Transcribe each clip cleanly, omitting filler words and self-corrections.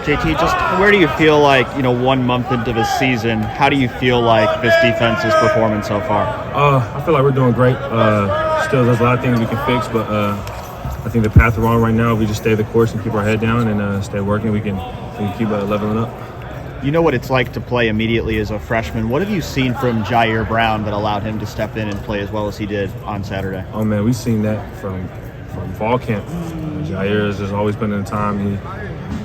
JT, just where do you feel like, 1 month into the season, how do you feel like this defense is performing so far? I feel like we're doing great. Still, there's a lot of things we can fix, but I think the path we're on right now, we just stay the course and keep our head down and stay working. We can keep leveling up. You know what it's like to play immediately as a freshman. What have you seen from Jair Brown that allowed him to step in and play as well as he did on Saturday? Oh, man, we've seen that from fall camp. Jair has just always been in the time.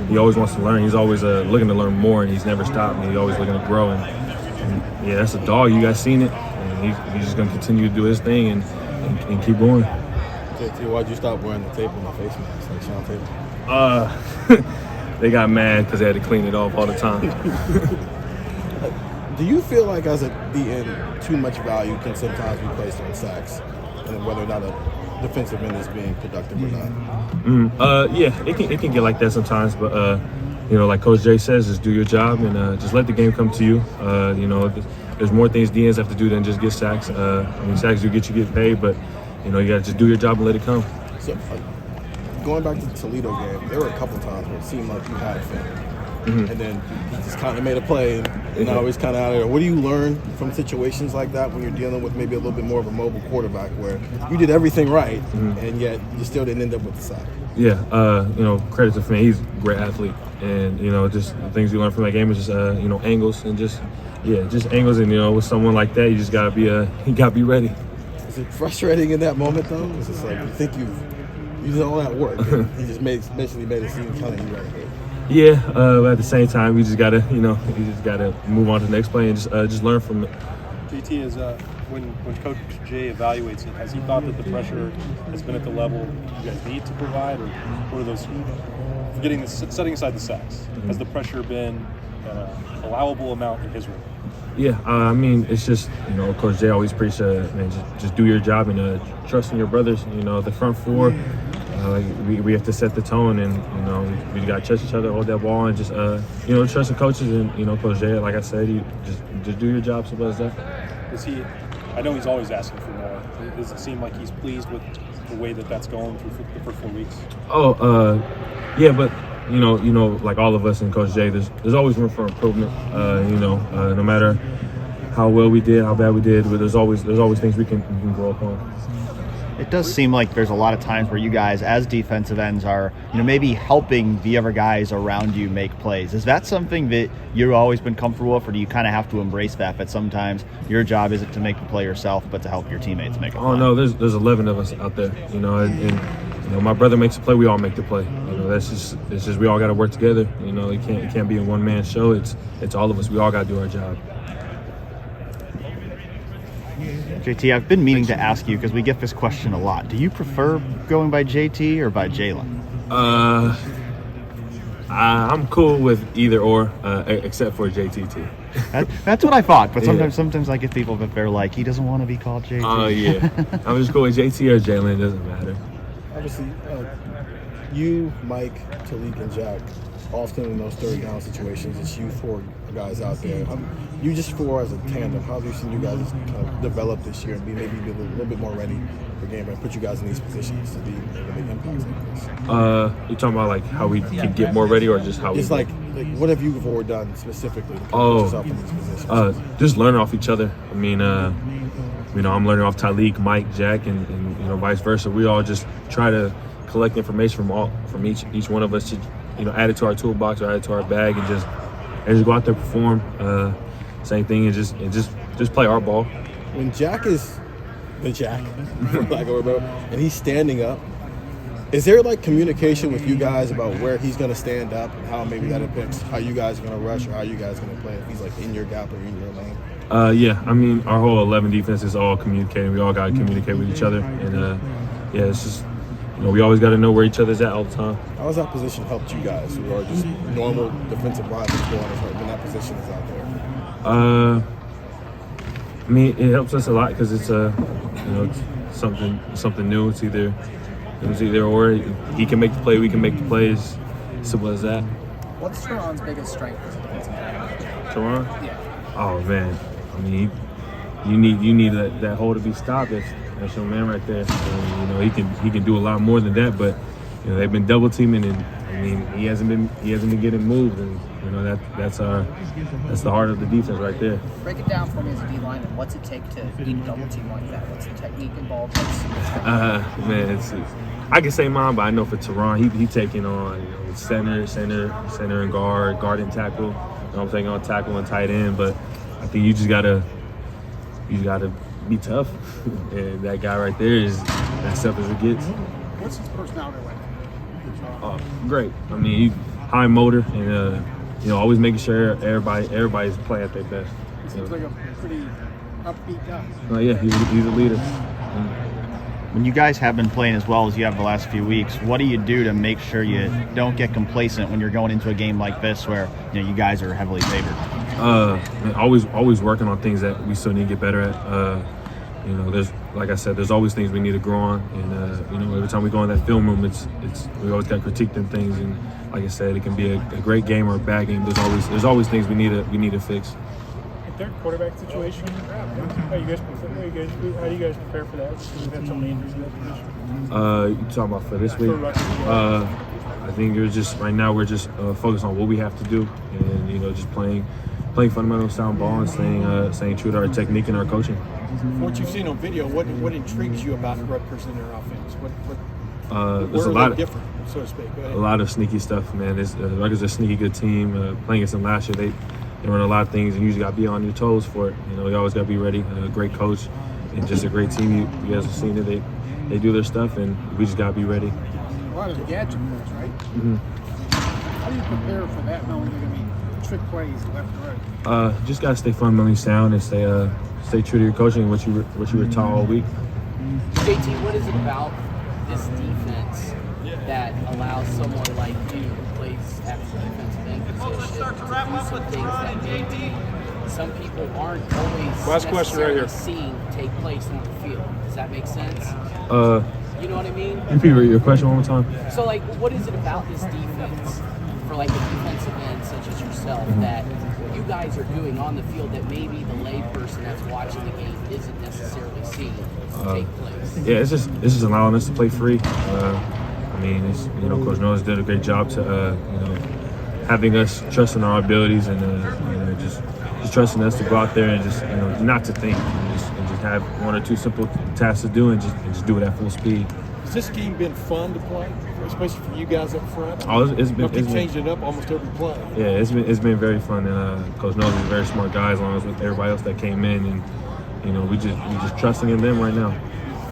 He always wants to learn. He's always looking to learn more, and he's never stopped. And he's always looking to grow. And yeah, that's a dog. You guys seen it. And he's just going to continue to do his thing and keep going. JT, why'd you stop wearing the tape on the face mask like Sean Taylor? They got mad because they had to clean it off all the time. Do you feel like as a DN, too much value can sometimes be placed on sacks, and whether or not a defensive end is being productive or not? Yeah, it can get like that sometimes, but like Coach Jay says, just do your job and just let the game come to you. There's more things DNs have to do than just get sacks. Sacks do get paid, but you got to just do your job and let it come. So, going back to the Toledo game, there were a couple times where it seemed like you had film. Mm-hmm. And then he just kind of made a play, and now he's kind of out of there. What do you learn from situations like that when you're dealing with maybe a little bit more of a mobile quarterback where you did everything right, and yet you still didn't end up with the sack? Yeah, credit to Finn. He's a great athlete, and just the things you learn from that game is just angles and just angles, and with someone like that, you just gotta be ready. Is it frustrating in that moment though? It's just like you think you did all that work, and he just basically made it seem kind of irrelevant. Yeah, but at the same time, we just gotta, move on to the next play and just learn from it. JT, is when Coach Jay evaluates it, has he thought that the pressure has been at the level you guys need to provide, or what are those? Setting aside the sacks, has the pressure been an allowable amount in his room? Yeah, it's just Coach Jay always preached, just do your job and trust in your brothers. The front four. We have to set the tone, and we got to trust each other, hold that ball, and just trust the coaches and Coach Jay. Like I said, you just do your job. Simple as that. I know he's always asking for more. Does it seem like he's pleased with the way that's going through the first 4 weeks? Yeah, but like all of us and Coach Jay, there's always room for improvement. No matter how well we did, how bad we did, but there's always things we can grow upon. It does seem like there's a lot of times where you guys as defensive ends are, maybe helping the other guys around you make plays. Is that something that you've always been comfortable with, or do you kind of have to embrace that sometimes your job isn't to make the play yourself, but to help your teammates make a play? Oh, no, there's 11 of us out there, and my brother makes a play, we all make the play. It's just we all got to work together. It can't be a one-man show. It's all of us. We all got to do our job. JT, I've been meaning to ask you because we get this question a lot. Do you prefer going by JT or by Jalen? I'm cool with either or, except for JTT. That's what I thought, but sometimes I get people that they're like, he doesn't want to be called JT. Yeah. I'm just cool with JT or Jalen. It doesn't matter. Obviously, you, Mike, Talik, and Jack, often in those third down situations, it's you four guys out there. You just four as a tandem, how have you seen you guys kind of develop this year and maybe be a little bit more ready for game and put you guys in these positions to be able to make impacts like this? You're talking about like how we can get more ready, or just how it's we... like what have you four done specifically to put yourself in these positions? Just learning off each other. I'm learning off Talik, Mike, Jack, and vice versa. We all just try to collect information from each one of us to add it to our toolbox or add it to our bag and just go out there, perform. Same thing, and just play our ball. When Jack is the Jack, and he's standing up, is there like communication with you guys about where he's going to stand up and how maybe that affects how you guys are going to rush or how you guys are going to play if he's like in your gap or in your lane? Yeah. Our whole 11 defense is all communicating. We all got to communicate with each other, and it's just. We always got to know where each other's at all the time. How has that position helped you guys who are just normal defensive linemen when that position is out there? It helps us a lot because it's it's something new. It's either or. He can make the play, we can make the plays. Simple as that. What's Teron's biggest strength as a defensive player? Teron? Yeah. Oh man, you need that hole to be stopped. That's your man right there. And, he can do a lot more than that, but you know, they've been double teaming, and I mean, he hasn't been getting moved, and you know that's the heart of the defense right there. Break it down for me as a D lineman. What's it take to beat a double team like that? What's the technique involved? Man, I can say mine, but I know for Teron, he taking on, you know, center and guard and tackle. You know, I'm taking on tackle and tight end, but I think you gotta be tough, and that guy right there is as tough as it gets. What's his personality like? Great. I mean, high motor, and you know, always making sure everybody's playing at their best. He seems like a pretty upbeat guy. Yeah, he's a leader. When you guys have been playing as well as you have the last few weeks, what do you do to make sure you don't get complacent when you're going into a game like this where, you know, you guys are heavily favored? Always working on things that we still need to get better at. You know, like I said, there's always things we need to grow on, and you know, every time we go in that film room, we always got to critique them things, and like I said, it can be a great game or a bad game. There's always things we need to fix. Third quarterback situation. How do you guys prepare for that? We've had so many injuries in that position. You talking about for this week? I think right now we're just focused on what we have to do, and you know, just playing fundamental sound ball and staying true to our technique and our coaching. From what you've seen on video, what intrigues you about Rutgers and their offense? There's a lot different, so to speak. A lot of sneaky stuff, man. Rutgers is a sneaky good team. Playing against them last year, they run a lot of things, and you usually got to be on your toes for it. You know, you always got to be ready. A great coach and just a great team. You guys have seen it. They do their stuff, and we just got to be ready. A lot of gadget moves, right? Mm-hmm. How do you prepare for that, knowing they're going to be trick plays left and right? Just got to stay fundamentally sound and stay true to your coaching and what you were taught all week. JT, what is it about this defense that allows someone like you who plays at the defensive end position to do some things that maybe some people aren't always Last question right here. seeing take place on the field? Does that make sense? You know what I mean? Repeat your question one more time. So, like, what is it about this defense for, like, a defensive end such as yourself that you guys are doing on the field that maybe the layperson that's watching the game isn't necessarily seeing take place? Yeah, it's just allowing us to play free. I mean, you know, Coach Noah's did a great job to you know, having us trust in our abilities, and you know, just trusting us to go out there and just, you know, not to think, and just have one or two simple tasks to do, and just do it at full speed. Has this game been fun to play, especially for you guys up front? Oh, it's been changed it up almost every play. Yeah, it's been very fun, and Coach Noah's a very smart guy, as long as with everybody else that came in, and you know, we just trusting in them right now.